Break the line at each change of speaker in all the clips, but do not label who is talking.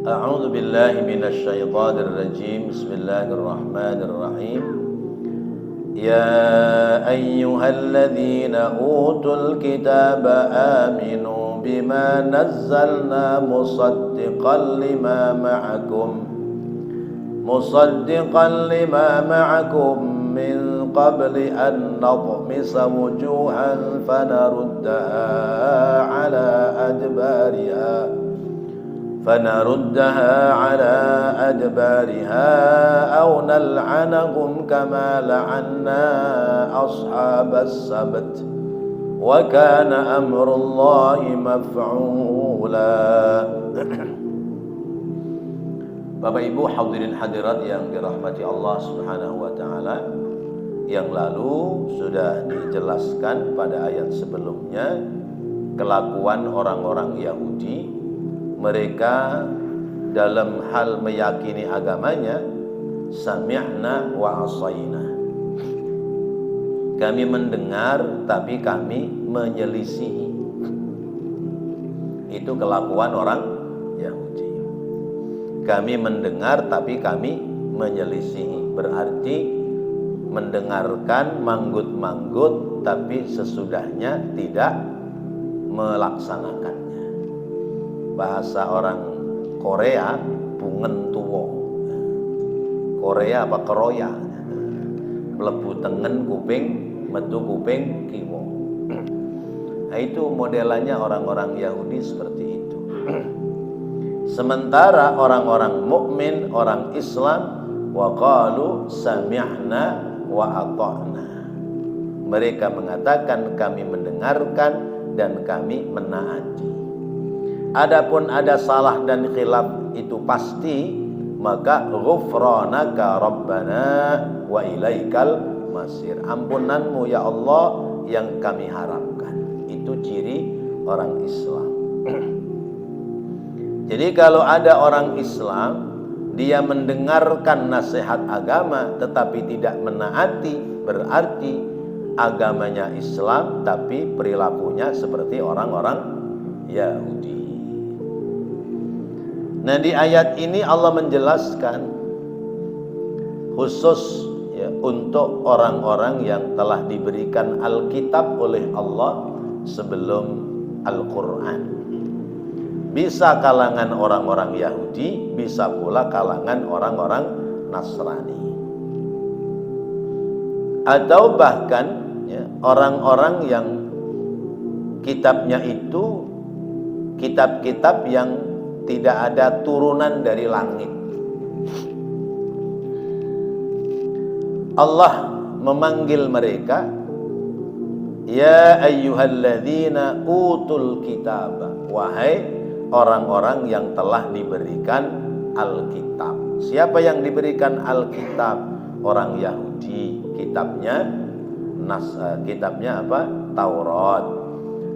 A'udzu billahi minasyaitonir rajim. Bismillahirrahmanirrahim. Ya ayyuhalladzina utul kitaba aminu bima nazzalna musaddiqan lima ma'akum min qabli an nadmisa wujuhan فنردها على أدبارها أو نلعنهم كما لعنا أصحاب السبت وكان أمر الله مفعولا. Bapak Ibu hadirin hadirat yang dirahmati Allah Subhanahu wa taala, yang lalu sudah dijelaskan pada ayat sebelumnya kelakuan orang-orang Yahudi. Mereka dalam hal meyakini agamanya, sami'na wa asaina. Kami mendengar tapi kami menyelisihi. Itu kelakuan orang Yahudi. Kami mendengar tapi kami menyelisihi. Berarti mendengarkan manggut-manggut tapi sesudahnya tidak melaksanakannya. Bahasa orang Korea bungen tuwo. Korea apa keroya, mlebu tengen kuping metu kuping kiwa. Nah, itu modelannya orang-orang Yahudi seperti itu. Sementara orang-orang mukmin, orang Islam, wa qalu sami'na wa ata'na. Mereka mengatakan kami mendengarkan dan kami menaati. Adapun ada salah dan khilaf itu pasti, maka ghufranaka rabbana wa ilaikal masir. Ampunanmu ya Allah yang kami harapkan. Itu ciri orang Islam. Jadi kalau ada orang Islam, dia mendengarkan nasihat agama tetapi tidak menaati, berarti agamanya Islam tapi perilakunya seperti orang-orang Yahudi. Nah, di ayat ini Allah menjelaskan khusus ya, untuk orang-orang yang telah diberikan Alkitab oleh Allah sebelum Al-Quran. Bisa kalangan orang-orang Yahudi, bisa pula kalangan orang-orang Nasrani. Atau bahkan ya, orang-orang yang kitabnya itu kitab-kitab yang tidak ada turunan dari langit. Allah memanggil mereka, ya ayyuhalladzina utul kitaba, wahai orang-orang yang telah diberikan Alkitab. Siapa yang diberikan Alkitab? Orang Yahudi, kitabnya apa? Taurat.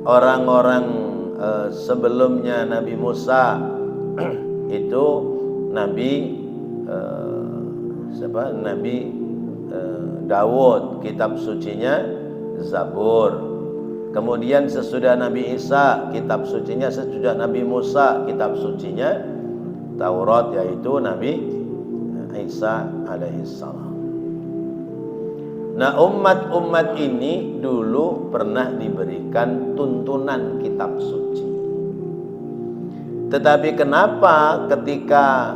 Orang-orang sebelumnya Nabi Musa itu Nabi Daud, kitab sucinya Zabur. Kemudian sesudah Nabi Isa, kitab sucinya sesudah Nabi Musa, kitab sucinya Taurat, yaitu Nabi Isa alaihissalam. Nah, umat-umat ini dulu pernah diberikan tuntunan kitab suci. Tetapi kenapa ketika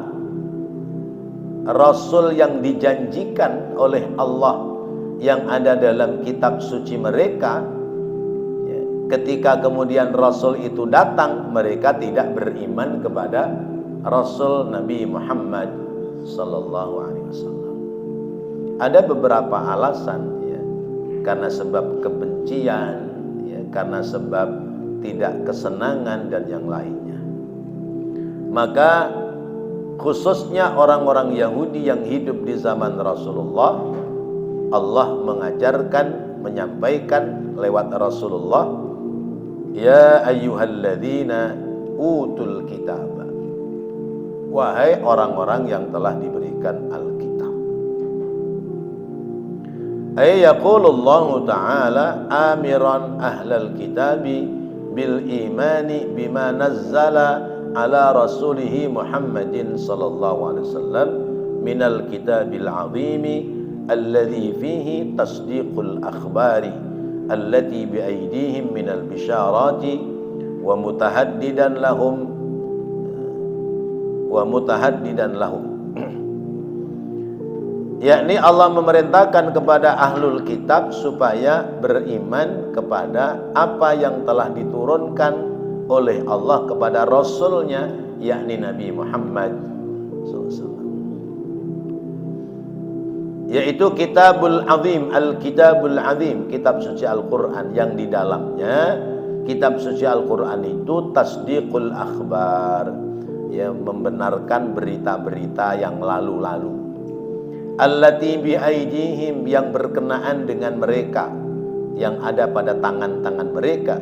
Rasul yang dijanjikan oleh Allah yang ada dalam kitab suci mereka, ya, ketika kemudian Rasul itu datang, mereka tidak beriman kepada Rasul Nabi Muhammad sallallahu alaihi wasallam. Ada beberapa alasan, ya, karena sebab kebencian, ya, karena sebab tidak kesenangan dan yang lainnya. Maka khususnya orang-orang Yahudi yang hidup di zaman Rasulullah, Allah mengajarkan, menyampaikan lewat Rasulullah, ya ayyuhalladzina utul kitaba, wahai orang-orang yang telah diberikan Alkitab. Ay yaqulullahu ta'ala amiran ahlal kitabi bil imani bima nazzala ala rasulih Muhammadin sallallahu alaihi wasallam minal kitabil azimi alladhi fihi tasdiqul akhbari allati bi aydihim minal bisharati wa mutahaddidan lahum yakni Allah memerintahkan kepada ahlul kitab supaya beriman kepada apa yang telah diturunkan oleh Allah kepada Rasulnya, yakni Nabi Muhammad SAW, yaitu Kitabul Azim, Al-Kitabul Azim, kitab suci Al-Quran, yang di dalamnya kitab suci Al-Quran itu tasdiqul akhbar, ya, membenarkan berita-berita yang lalu-lalu, allati bi aidihim, yang berkenaan dengan mereka, yang ada pada tangan-tangan mereka,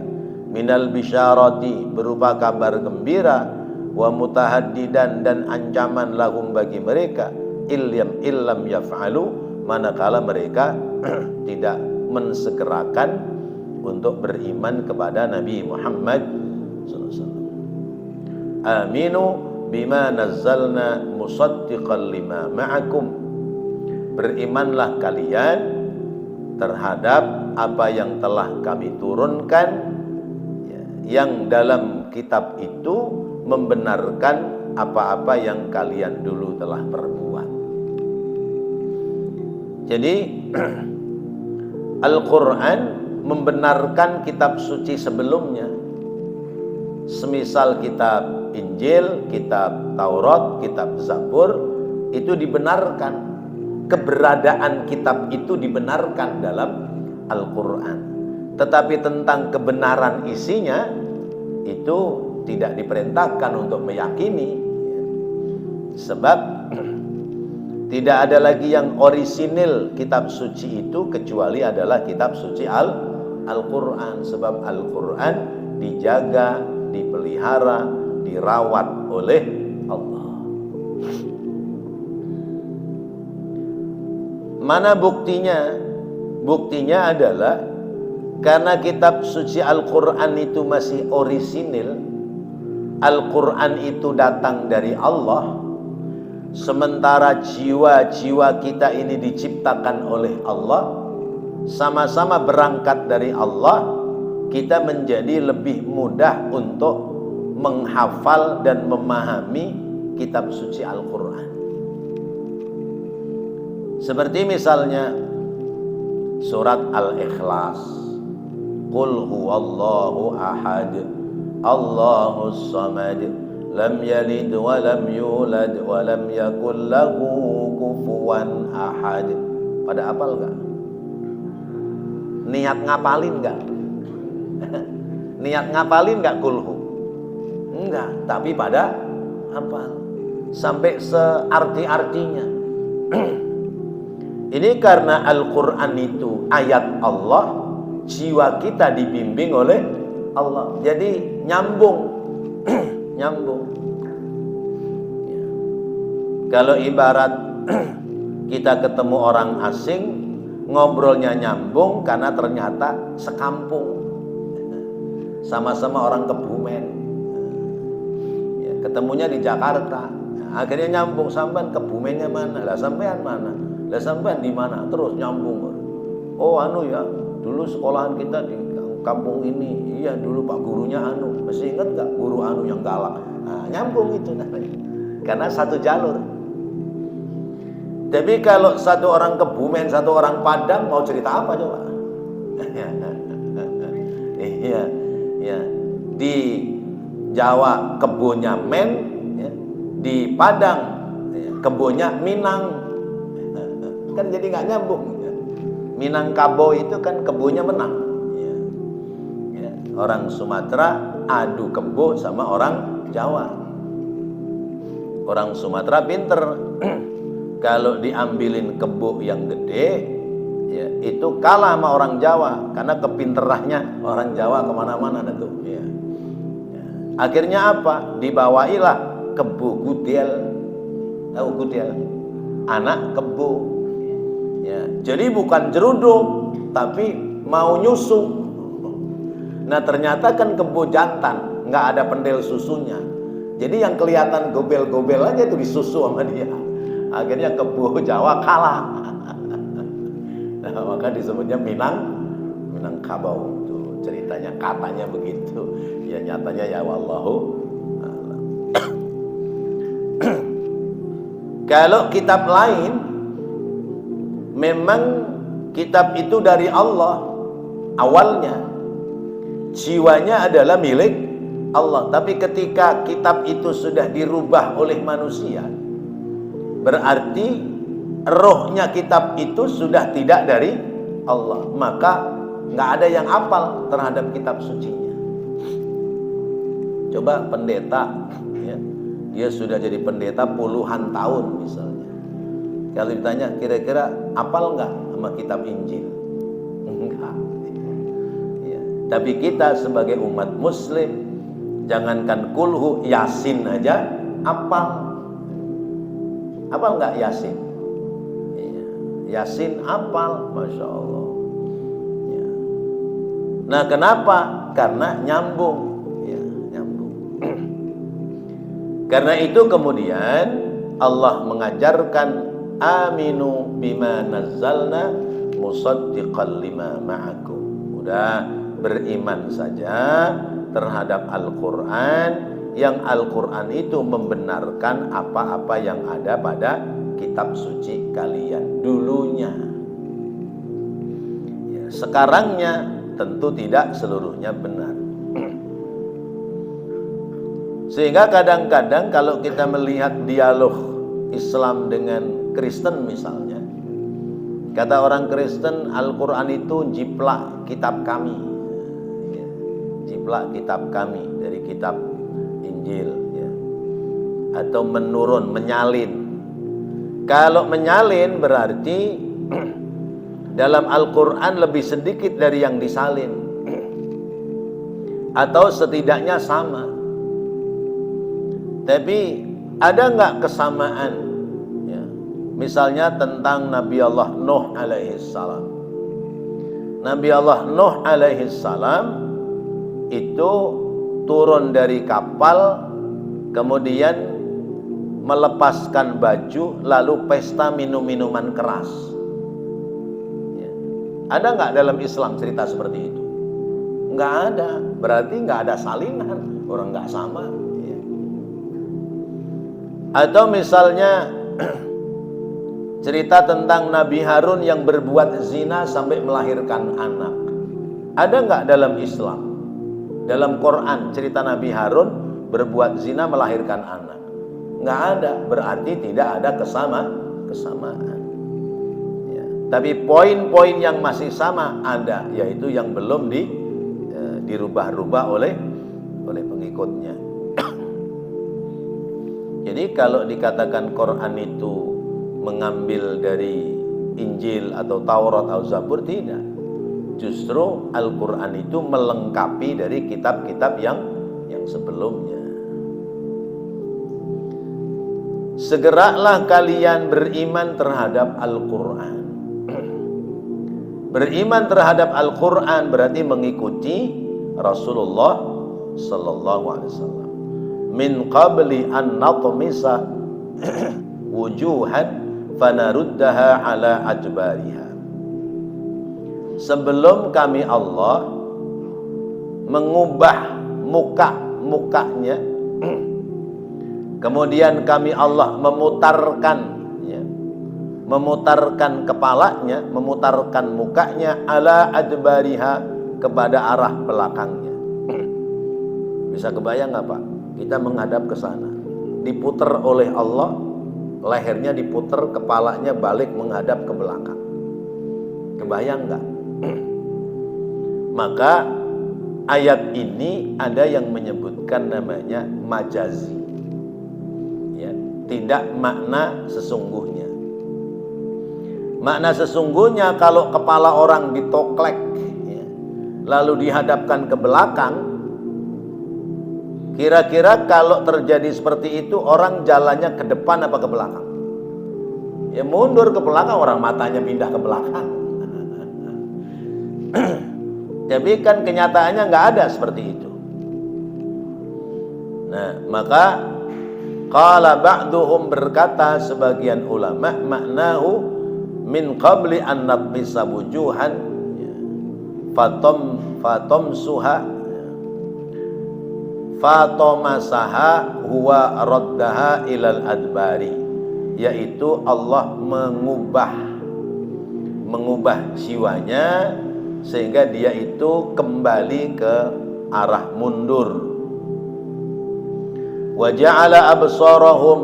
minal bisyarati, berupa kabar gembira, wa mutahaddidan, dan ancaman lahum, bagi mereka, illam yaf'alu, manakala mereka tidak mensegerakan untuk beriman kepada Nabi Muhammad SAW. Aminu bima nazzalna musaddiqan lima ma'akum, berimanlah kalian terhadap apa yang telah kami turunkan, yang dalam kitab itu membenarkan apa-apa yang kalian dulu telah perbuat. Jadi Al-Quran membenarkan kitab suci sebelumnya, semisal kitab Injil, kitab Taurat, kitab Zabur, itu dibenarkan, keberadaan kitab itu dibenarkan dalam Al-Quran. Tetapi tentang kebenaran isinya itu tidak diperintahkan untuk meyakini, sebab tidak ada lagi yang orisinil kitab suci itu kecuali adalah kitab suci Al-Quran. Sebab Al-Quran dijaga, dipelihara, dirawat oleh Allah. Mana buktinya? Buktinya adalah karena kitab suci Al-Quran itu masih orisinil, Al-Quran itu datang dari Allah, sementara jiwa-jiwa kita ini diciptakan oleh Allah, sama-sama berangkat dari Allah, kita menjadi lebih mudah untuk menghafal dan memahami kitab suci Al-Quran. Seperti misalnya surat Al-Ikhlas, Qul huwallahu ahad, Allahus samad, lam yalid wa lam yulad wa lam yakul lahu kufuwan ahad. Pada hafal enggak? Niat ngapalin enggak? Niat ngapalin enggak kulhu? Enggak, tapi pada hafal sampai searti-artinya. Ini karena Al-Quran itu ayat Allah, jiwa kita dibimbing oleh Allah, jadi nyambung. Nyambung. Ya. Kalau ibarat kita ketemu orang asing, ngobrolnya nyambung karena ternyata sekampung, sama-sama orang Kebumen, ya, ketemunya di Jakarta, nah, akhirnya nyambung. Sampean Kebumennya mana? Lah sampean mana? Lah sampean di mana? Terus nyambung. Oh anu ya, dulu sekolahan kita di kampung ini, iya dulu pak gurunya anu, masih ingat gak guru anu yang galak? Nah, nyambung itu namanya, karena satu jalur. Tapi kalau satu orang Kebumen, satu orang Padang, mau cerita apa coba? Iya, ya. Di Jawa kebunnya Men, ya. Di Padang ya, kebunnya Minang, kan jadi nggak nyambung. Minangkabau itu kan kebunnya Menang. Orang Sumatera adu kebo sama orang Jawa. Orang Sumatera pinter. Kalau diambilin kebo yang gede, ya, itu kalah sama orang Jawa karena kepinterannya orang Jawa kemana-mana tuh. Ya. Ya. Akhirnya apa? Dibawailah kebo gudel. Tahu gudel? Anak kebo. Ya. Jadi bukan jeruduk, tapi mau nyusu. Nah ternyata kan kebo jantan, nggak ada pendel susunya. Jadi yang kelihatan gobel-gobel aja itu disusu sama dia. Akhirnya kebo Jawa kalah. Nah, maka disebutnya Minangkabau. Tuh ceritanya, katanya begitu. Ya nyatanya ya wallahu a'lam. Kalau kitab lain, memang kitab itu dari Allah awalnya, jiwanya adalah milik Allah. Tapi ketika kitab itu sudah dirubah oleh manusia, berarti rohnya kitab itu sudah tidak dari Allah. Maka nggak ada yang hafal terhadap kitab sucinya. Coba pendeta, ya, dia sudah jadi pendeta puluhan tahun misalnya. Kalau ditanya kira-kira hafal nggak sama kitab Injil? Enggak. Ya. Tapi kita sebagai umat Muslim, jangankan kulhu, Yasin aja hafal. Hafal nggak Yasin? Ya. Yasin hafal, masya Allah. Ya. Nah, kenapa? Karena nyambung. Karena itu kemudian Allah mengajarkan aminu bima nazzalna musaddiqan lima ma'akum. Udah beriman saja terhadap Al-Quran, yang Al-Quran itu membenarkan apa-apa yang ada pada kitab suci kalian dulunya. Ya, sekarangnya tentu tidak seluruhnya benar. Sehingga kadang-kadang kalau kita melihat dialog Islam dengan Kristen misalnya, kata orang Kristen, Al-Quran itu jiplak kitab kami, ya, jiplak kitab kami dari kitab Injil, ya. Atau menurun, menyalin. Kalau menyalin berarti dalam Al-Quran lebih sedikit dari yang disalin, atau setidaknya sama. Tapi ada nggak kesamaan? Ya. Misalnya tentang Nabi Allah Nuh alaihissalam. Nabi Allah Nuh alaihissalam itu turun dari kapal, kemudian melepaskan baju, lalu pesta minum-minuman keras. Ya. Ada nggak dalam Islam cerita seperti itu? Nggak ada. Berarti nggak ada salinan, orang nggak sama. Atau misalnya cerita tentang Nabi Harun yang berbuat zina sampai melahirkan anak. Ada nggak dalam Islam? Dalam Quran cerita Nabi Harun berbuat zina melahirkan anak? Nggak ada. Berarti tidak ada kesamaan. Ya. Tapi poin-poin yang masih sama ada, yaitu yang belum dirubah-rubah oleh pengikutnya. Jadi kalau dikatakan Quran itu mengambil dari Injil atau Taurat atau Zabur, tidak. Justru Al-Quran itu melengkapi dari kitab-kitab yang sebelumnya. Segeralah kalian beriman terhadap Al-Quran. Beriman terhadap Al-Quran berarti mengikuti Rasulullah Sallallahu Alaihi Wasallam. Min qabli an natmisa wujuhan fanaruddaha ala adbariha. Sebelum kami Allah mengubah mukanya, kemudian kami Allah memutarkan kepalanya, memutarkan mukanya ala adbariha, kepada arah belakangnya. Bisa kebayang nggak Pak? Kita menghadap ke sana, diputar oleh Allah, lehernya diputar, kepalanya balik menghadap ke belakang. Kebayang nggak? Maka ayat ini ada yang menyebutkan namanya majazi, ya, tidak makna sesungguhnya. Makna sesungguhnya kalau kepala orang ditoklek, ya, lalu dihadapkan ke belakang. Kira-kira kalau terjadi seperti itu, orang jalannya ke depan apa ke belakang? Ya mundur ke belakang, orang matanya pindah ke belakang. Tapi kan kenyataannya nggak ada seperti itu. Nah, maka qala ba'duhum, berkata sebagian ulama, maknahu min qabli an natmisa wujuhan fatomsuha fatomasaha huwa raddaha ilal adbari, yaitu Allah mengubah jiwanya sehingga dia itu kembali ke arah mundur. Wa ja'ala absarahum,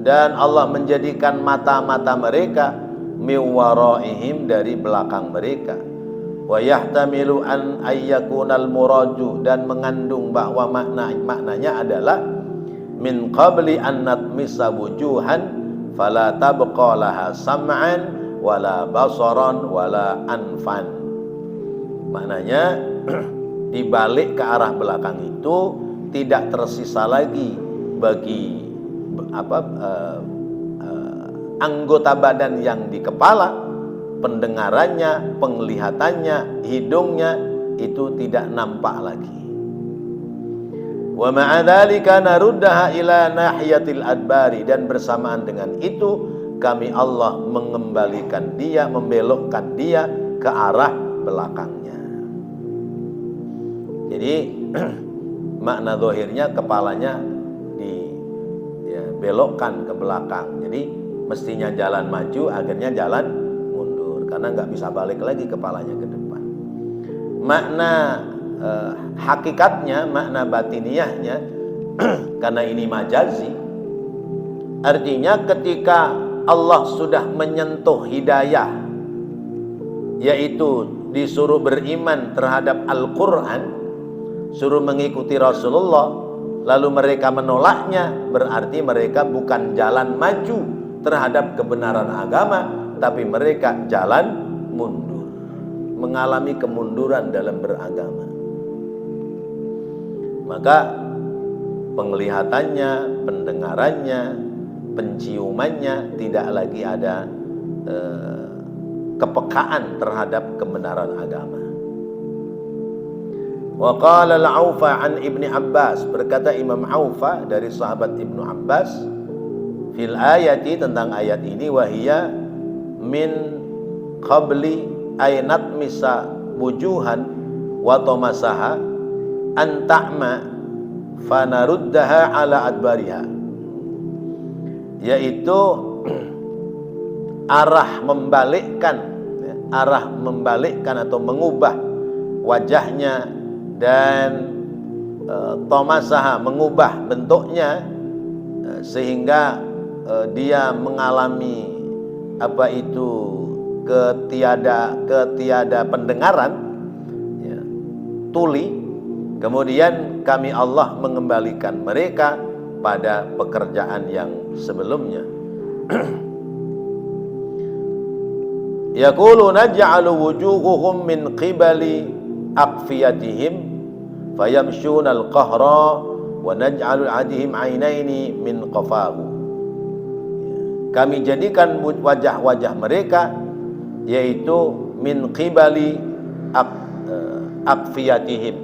dan Allah menjadikan mata-mata mereka miwaraihim, dari belakang mereka. Wa yahtamilu an ayyakunal muraju, dan mengandung bahwa maknanya adalah min qabli an natmisa wujuhan fala tabqa laha sam'an wala basaran wala anfan. Maknanya dibalik ke arah belakang itu tidak tersisa lagi bagi anggota badan yang di kepala, pendengarannya, penglihatannya, hidungnya itu tidak nampak lagi. Wa ma'a dzalika naruddaha ila nahiyatil adbari, dan bersamaan dengan itu kami Allah mengembalikan dia, membelokkan dia ke arah belakangnya. Jadi makna zahirnya kepalanya dibelokkan ke belakang. Jadi mestinya jalan maju, akhirnya jalan mundur karena nggak bisa balik lagi kepalanya ke depan. Makna hakikatnya, makna batiniyahnya karena ini majazi, artinya ketika Allah sudah menyentuh hidayah, yaitu disuruh beriman terhadap Al-Quran, suruh mengikuti Rasulullah, lalu mereka menolaknya, berarti mereka bukan jalan maju terhadap kebenaran agama, tapi mereka jalan mundur, mengalami kemunduran dalam beragama. Maka penglihatannya, pendengarannya, penciumannya tidak lagi ada kepekaan terhadap kebenaran agama. Wa qala al-Aufa an Ibni Abbas, berkata Imam Aufa dari sahabat Ibnu Abbas, fil ayati, tentang ayat ini, wahia min qabli aynat misa wujuhan wa tomasaha an ta'ma fanaruddaha ala adbariha, yaitu arah membalikkan atau mengubah wajahnya, dan tomasaha, mengubah bentuknya, sehingga dia mengalami ketiada pendengaran, ya, tuli. Kemudian kami Allah mengembalikan mereka pada pekerjaan yang sebelumnya. Yaqulu naj'alu wujuhuhum min qibali aqfiyatihim fayamshuna al-qahra wa naj'alu adihim ainaini min qafahu. Kami jadikan wajah-wajah mereka yaitu min qibali aqfiyatihim,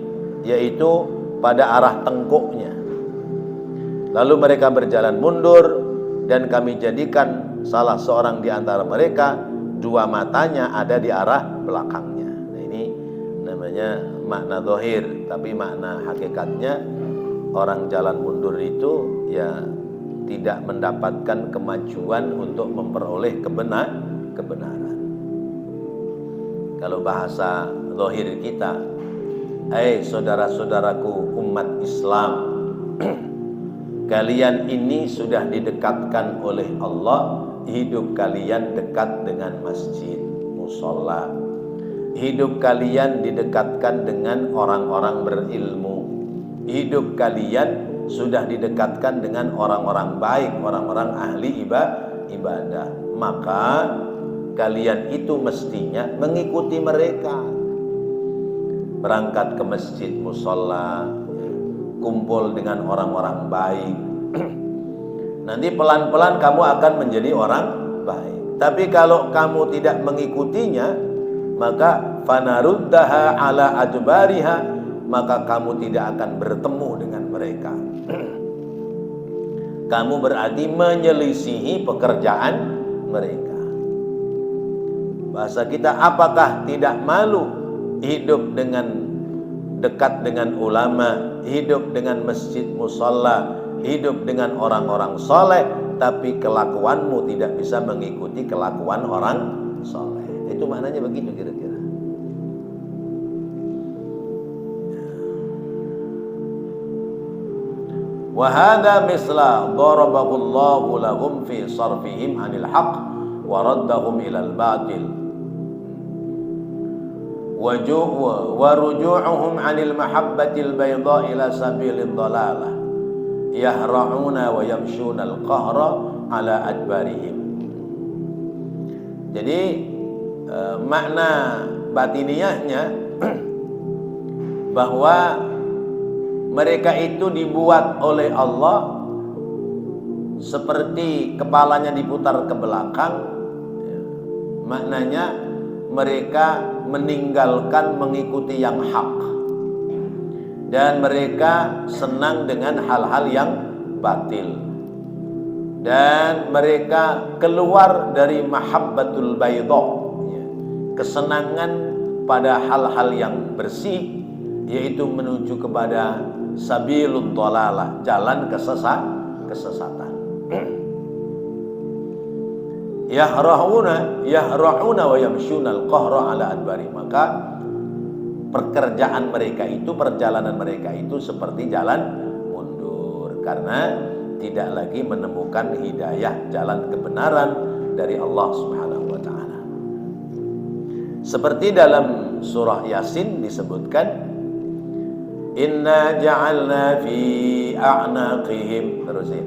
yaitu pada arah tengkuknya. Lalu mereka berjalan mundur, dan kami jadikan salah seorang di antara mereka dua matanya ada di arah belakangnya. Nah, ini namanya makna zahir, tapi makna hakikatnya orang jalan mundur itu ya tidak mendapatkan kemajuan untuk memperoleh kebenaran. Kalau bahasa zahir kita, saudara-saudaraku umat Islam, kalian ini sudah didekatkan oleh Allah, hidup kalian dekat dengan masjid, musola. Hidup kalian didekatkan dengan orang-orang berilmu. Hidup kalian sudah didekatkan dengan orang-orang baik, orang-orang ahli ibadah. Maka kalian itu mestinya mengikuti mereka. Berangkat ke masjid, musola, kumpul dengan orang-orang baik. Nanti pelan-pelan kamu akan menjadi orang baik. Tapi kalau kamu tidak mengikutinya, maka fanaruddaha ala adbariha, maka kamu tidak akan bertemu dengan mereka. Kamu berarti menyelisihi pekerjaan mereka. Bahasa kita, apakah tidak malu hidup dengan dekat dengan ulama, hidup dengan masjid musalla, hidup dengan orang-orang soleh, tapi kelakuanmu tidak bisa mengikuti kelakuan orang soleh. Itu maknanya begitu kira-kira. Wa hadha misla darabahu Allahu lahum fi sarfihim 'anil haqq wa raddahum ilal batil wa ruju'uhum 'anil mahabbatil bayda ila sabilid dhalalah yahra'una wa yamshuna al-qahra 'ala adbarihim. Jadi makna batiniyahnya bahwa mereka itu dibuat oleh Allah seperti kepalanya diputar ke belakang. Maknanya mereka meninggalkan mengikuti yang hak, dan mereka senang dengan hal-hal yang batil, dan mereka keluar dari mahabbatul bayda, kesenangan pada hal-hal yang bersih, yaitu menuju kepada sabilud dhalalah, jalan kesesatan. Yahra'una wa yamshuna al-qahra ala adbari. Maka pekerjaan mereka itu, perjalanan mereka itu seperti jalan mundur, karena tidak lagi menemukan hidayah, jalan kebenaran dari Allah Subhanahu wa taala. Seperti dalam surah Yasin disebutkan, inna ja'alna fi a'naqihim, terusin.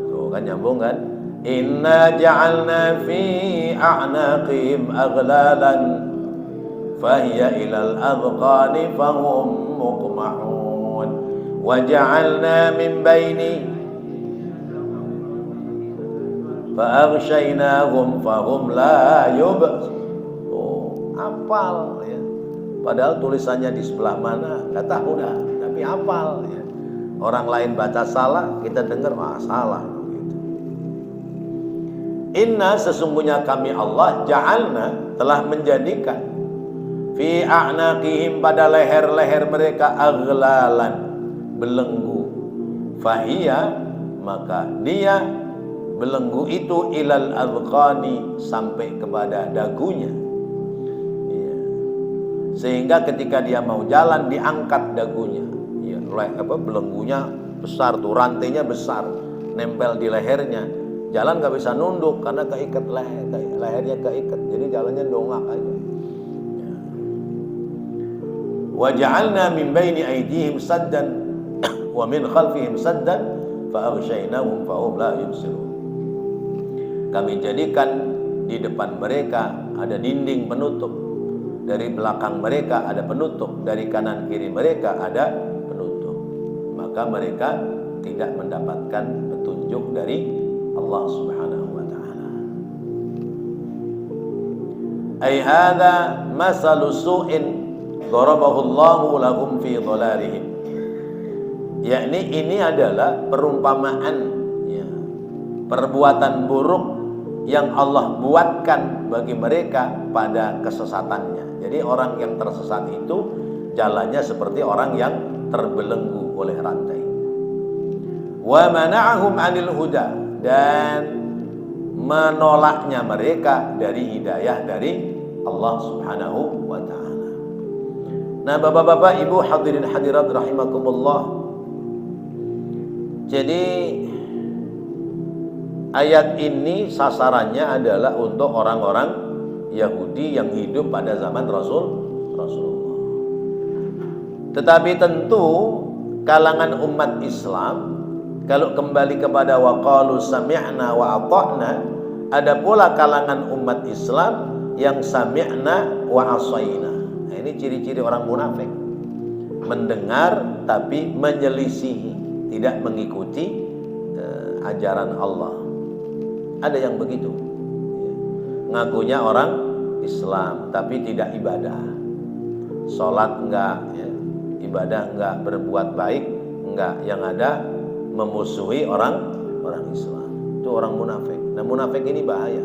Tuh kan nyambung kan? Inna ja'alna fi a'naqihim aghlalan fahiya ilal adqani fahum muqmahun wa ja'alna min baini fa'aghshaynahum fahum la yubsirun. Hafal ya. Padahal tulisannya di sebelah mana nggak tahu dah, tapi hafal ya. Orang lain baca salah, kita dengar salah gitu. Inna, sesungguhnya kami Allah, ja'alna, telah menjadikan fi a'naqihim, pada leher-leher mereka, aghlalan, belenggu. Fahiya, maka dia belenggu itu ilal adqani, sampai kepada dagunya. Sehingga ketika dia mau jalan diangkat dagunya, ya, belenggunya besar tuh, rantainya besar, nempel di lehernya. Jalan nggak bisa nunduk karena keikat lehernya keikat, jadi jalannya dongak aja. Ya. Wa ja'alna min baini aydihim saddan wa min khalfihim saddan fa aghshaynahum fa hum la yubsirun. Kami jadikan di depan mereka ada dinding penutup, dari belakang mereka ada penutup, dari kanan kiri mereka ada penutup. Maka mereka tidak mendapatkan petunjuk dari Allah Subhanahu wa taala. Ai hadza masalu su'in darabahu Allahu lahum fi dhalalihim. Yakni ini adalah perumpamaan, ya, perbuatan buruk yang Allah buatkan bagi mereka pada kesesatannya. Jadi orang yang tersesat itu jalannya seperti orang yang terbelenggu oleh rantai. Wa mana'ahum 'anil huda, dan menolaknya mereka dari hidayah dari Allah Subhanahu wa taala. Nah, Bapak-bapak, Ibu, hadirin hadirat rahimakumullah. Jadi ayat ini sasarannya adalah untuk orang-orang Yahudi yang hidup pada zaman Rasulullah. Tetapi tentu kalangan umat Islam, kalau kembali kepada waqalu sami'na wa ata'na, ada pula kalangan umat Islam yang sami'na wa asaina. Nah, ini ciri-ciri orang munafik. Mendengar tapi menyelisihi, tidak mengikuti ajaran Allah. Ada yang begitu, ngakunya orang Islam tapi tidak ibadah, sholat enggak, ya, ibadah enggak, berbuat baik enggak, yang ada memusuhi orang Islam. Itu orang munafik. Nah, munafik ini bahaya.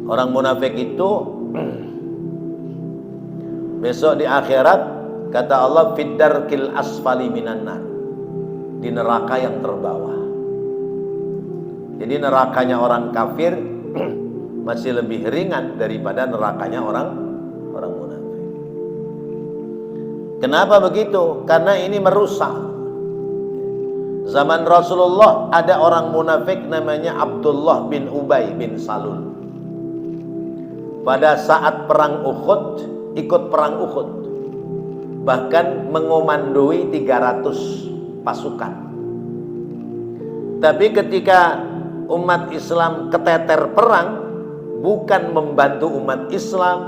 Orang munafik itu besok di akhirat kata Allah fiddarkil asfali minan nar, di neraka yang terbawah. Jadi nerakanya orang kafir masih lebih ringan daripada nerakanya orang munafik. Kenapa begitu? Karena ini merusak. Zaman Rasulullah ada orang munafik namanya Abdullah bin Ubay bin Salul. Pada saat perang Uhud, ikut perang Uhud, bahkan mengomandoi 300 pasukan. Tapi ketika umat Islam keteter perang, bukan membantu umat Islam,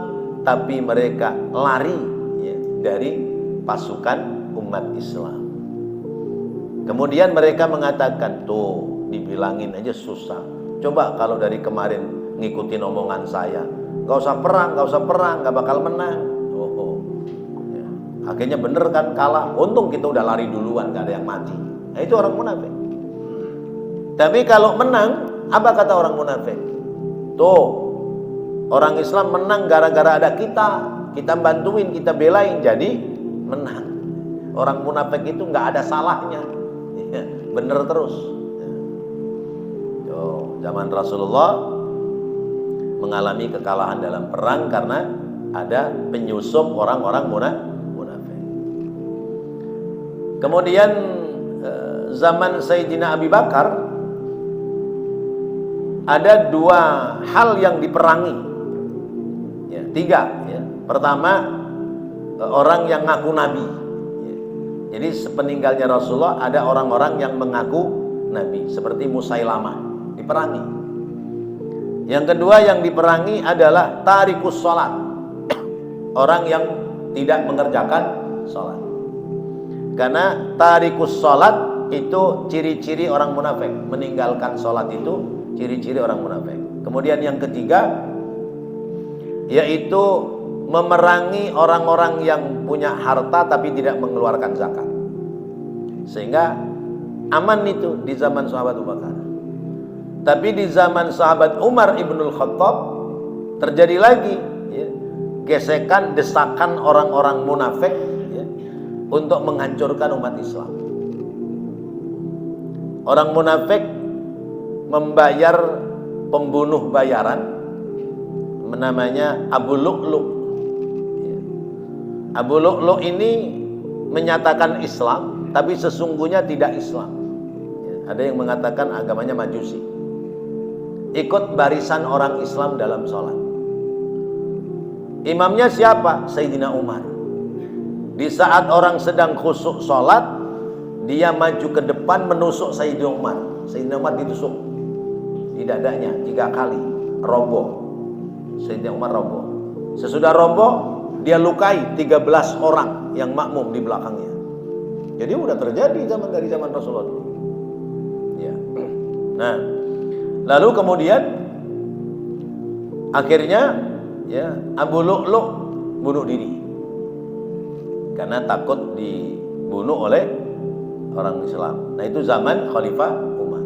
tapi mereka lari ya, dari pasukan umat Islam. Kemudian mereka mengatakan, tuh dibilangin aja susah. Coba kalau dari kemarin ngikutin omongan saya, gak usah perang, gak bakal menang. Ya. Akhirnya bener kan, kalah. Untung kita udah lari duluan, gak ada yang mati. Nah, itu orang munafik. Tapi kalau menang, apa kata orang munafik? Tuh, orang Islam menang gara-gara ada kita bantuin, kita belain, jadi menang. Orang munafik itu gak ada salahnya, ya, bener terus. Tuh, zaman Rasulullah mengalami kekalahan dalam perang karena ada penyusup orang-orang munafik. Kemudian zaman Sayyidina Abi Bakar ada 2 hal yang diperangi, ya, 3 ya. Pertama, orang yang ngaku nabi ya. Jadi sepeninggalnya Rasulullah ada orang-orang yang mengaku nabi seperti Musailamah, diperangi. Yang kedua yang diperangi adalah tarikus sholat, orang yang tidak mengerjakan sholat. Karena tarikus sholat itu ciri-ciri orang munafik. Meninggalkan sholat itu ciri-ciri orang munafik. Kemudian yang ketiga yaitu memerangi orang-orang yang punya harta tapi tidak mengeluarkan zakat. Sehingga aman itu di zaman sahabat Abu Bakar. Tapi di zaman sahabat Umar ibnul Khattab terjadi lagi ya, gesekan, desakan orang-orang munafik ya, untuk menghancurkan umat Islam. Orang munafik membayar pembunuh bayaran namanya Abu Lu'lu. Ya. Abu Lu'lu ini menyatakan Islam tapi sesungguhnya tidak Islam. Ya, ada yang mengatakan agamanya Majusi. Ikut barisan orang Islam dalam sholat. Imamnya siapa? Sayyidina Umar. Di saat orang sedang khusyuk sholat, dia maju ke depan menusuk Sayyidina Umar. Sayyidina Umar ditusuk di dadanya 3 kali, roboh. Sayyidina Umar roboh. Sesudah roboh, dia lukai 13 orang yang makmum di belakangnya. Jadi udah terjadi dari zaman Rasulullah. Ya. Nah, lalu kemudian akhirnya ya Abu Lu'lu bunuh diri karena takut dibunuh oleh orang Islam. Nah, itu zaman Khalifah Umar.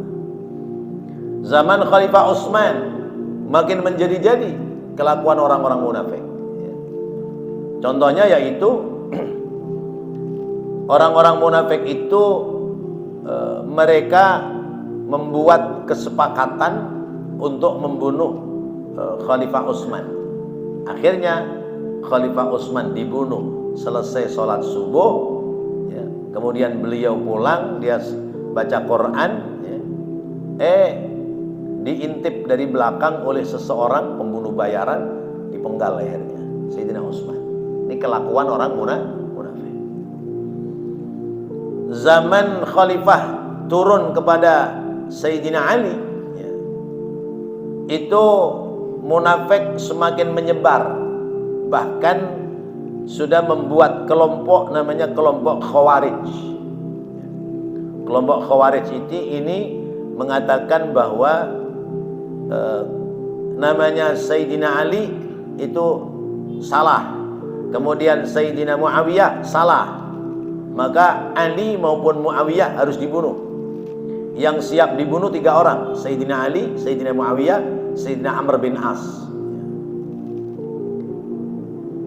Zaman Khalifah Utsman makin menjadi-jadi kelakuan orang-orang munafik. Ya. Contohnya yaitu orang-orang munafik itu mereka membuat kesepakatan untuk membunuh Khalifah Utsman. Akhirnya Khalifah Utsman dibunuh selesai sholat subuh ya. Kemudian beliau pulang, dia baca Quran ya. Diintip dari belakang oleh seseorang pembunuh bayaran, dipenggal lehernya Sayyidina Utsman. Ini kelakuan orang munafik. Zaman Khalifah turun kepada Sayyidina Ali ya, itu munafik semakin menyebar, bahkan sudah membuat kelompok namanya kelompok Khawarij. Kelompok Khawarij ini mengatakan bahwa namanya Sayyidina Ali itu salah, kemudian Sayyidina Muawiyah salah, maka Ali maupun Muawiyah harus dibunuh. Yang siap dibunuh 3 orang, Sayyidina Ali, Sayyidina Muawiyah, Sayyidina Amr bin As.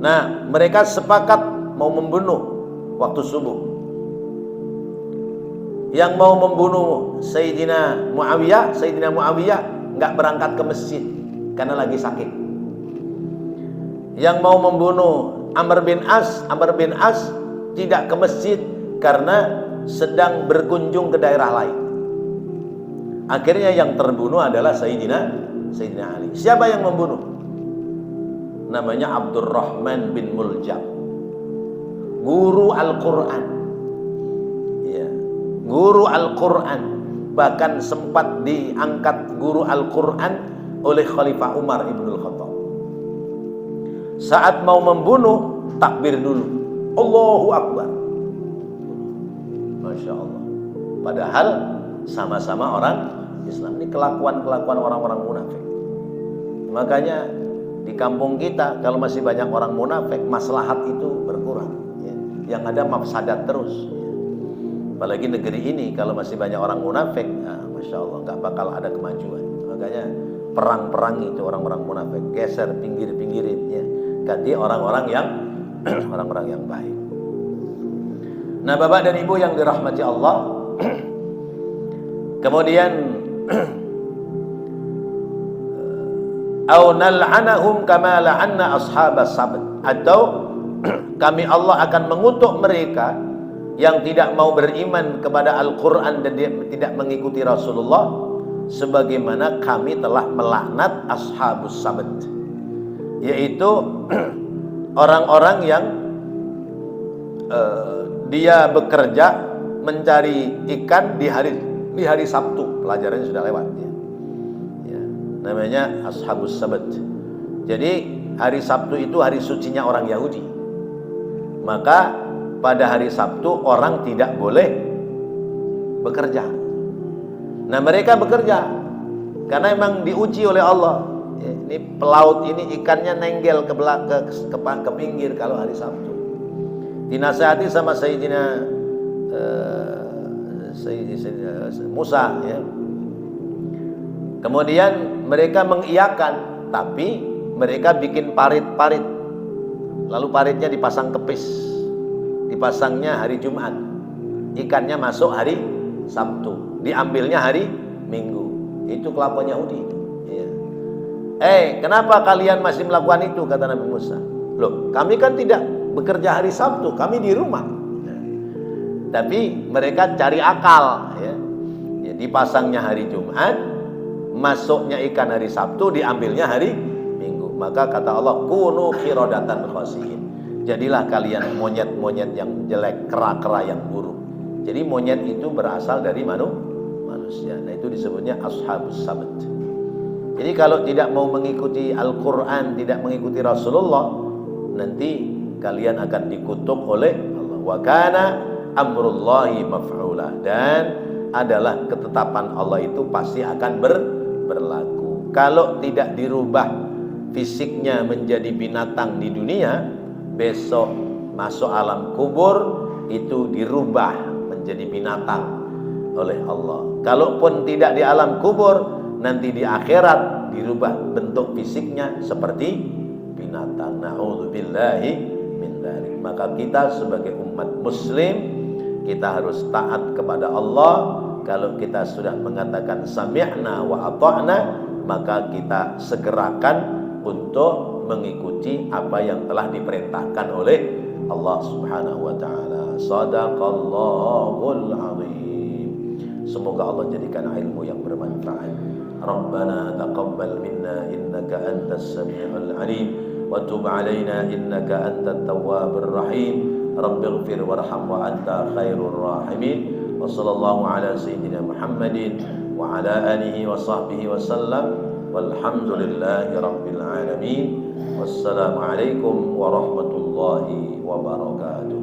Nah, mereka sepakat mau membunuh waktu subuh. Yang mau membunuh Sayyidina Muawiyah nggak berangkat ke masjid karena lagi sakit. Yang mau membunuh Amr bin As tidak ke masjid karena sedang berkunjung ke daerah lain. Akhirnya yang terbunuh adalah Sayyidina Ali. Siapa yang membunuh? Namanya Abdurrahman bin Muljam, guru Al-Quran. Ya, guru Al-Quran, bahkan sempat diangkat guru Al-Quran oleh Khalifah Umar ibn Khattab. Saat mau membunuh, takbir dulu, Allahu Akbar. Masya Allah. Padahal sama-sama orang Islam. Ini kelakuan orang-orang munafik. Makanya di kampung kita kalau masih banyak orang munafik, maslahat itu berkurang, ya. Yang ada mafsadat terus, ya. Apalagi negeri ini kalau masih banyak orang munafik, Masya Allah, nggak bakal ada kemajuan. Makanya perang itu orang-orang munafik, geser pinggir-pinggirin, ya. Ganti orang-orang yang orang-orang yang baik. Nah, Bapak dan Ibu yang dirahmati Allah, kemudian au nal'anahum kama la'anna ashabas sabt, atau kami Allah akan mengutuk mereka yang tidak mau beriman kepada Al-Quran dan tidak mengikuti Rasulullah sebagaimana kami telah melaknat ashabus sabt, yaitu orang-orang yang dia bekerja mencari ikan di hari Sabtu. Pelajarannya sudah lewat, ya. Ya, namanya ashabus sabt. Jadi hari Sabtu itu hari sucinya orang Yahudi. Maka pada hari Sabtu orang tidak boleh bekerja. Nah, mereka bekerja karena memang diuji oleh Allah. Ya, ini pelaut ini ikannya nenggel ke pinggir kalau hari Sabtu. Dinasihati sama Sayyidina Musa, ya. Kemudian mereka mengiyakan, tapi mereka bikin parit-parit, lalu paritnya dipasang kepis, dipasangnya hari Jumat, ikannya masuk hari Sabtu, diambilnya hari Minggu. Itu kelakuan Yahudi, ya. Kenapa kalian masih melakukan itu, kata Nabi Musa. Loh, kami kan tidak bekerja hari Sabtu, kami di rumah. Tapi mereka cari akal, ya. Ya, dipasangnya hari Jumat, masuknya ikan hari Sabtu, diambilnya hari Minggu. Maka kata Allah, kunu qiradatan khasiin. Jadilah kalian monyet-monyet yang jelek, kera-kera yang buruk. Jadi monyet itu berasal dari manusia. Nah, itu disebutnya ashabus sabt. Jadi kalau tidak mau mengikuti Al-Quran, tidak mengikuti Rasulullah, nanti kalian akan dikutuk oleh Allah. Wa kana amrullahi maf'ula, dan adalah ketetapan Allah itu pasti akan berlaku. Kalau tidak dirubah fisiknya menjadi binatang di dunia, besok masuk alam kubur itu dirubah menjadi binatang oleh Allah. Kalaupun tidak di alam kubur, nanti di akhirat dirubah bentuk fisiknya seperti binatang. Na'udzubillahi min dzalik. Maka kita sebagai umat muslim, kita harus taat kepada Allah. Kalau kita sudah mengatakan sami'na wa ata'na, maka kita segerakan untuk mengikuti apa yang telah diperintahkan oleh Allah Subhanahu wa taala. Shadaqallahul azim. Semoga Allah jadikan ilmu yang bermanfaat. Rabbana taqabbal minna innaka antas samiul alim wa tub alaina innaka antat tawwabur rahim. Rabbighfir warham wa anta khairur rahimin. Wa sallallahu ala sayyidina Muhammadin wa ala alihi wa sahbihi wa sallam. Walhamdulillahi rabbil alamin. Wassalamu alaikum warahmatullahi wabarakatuh.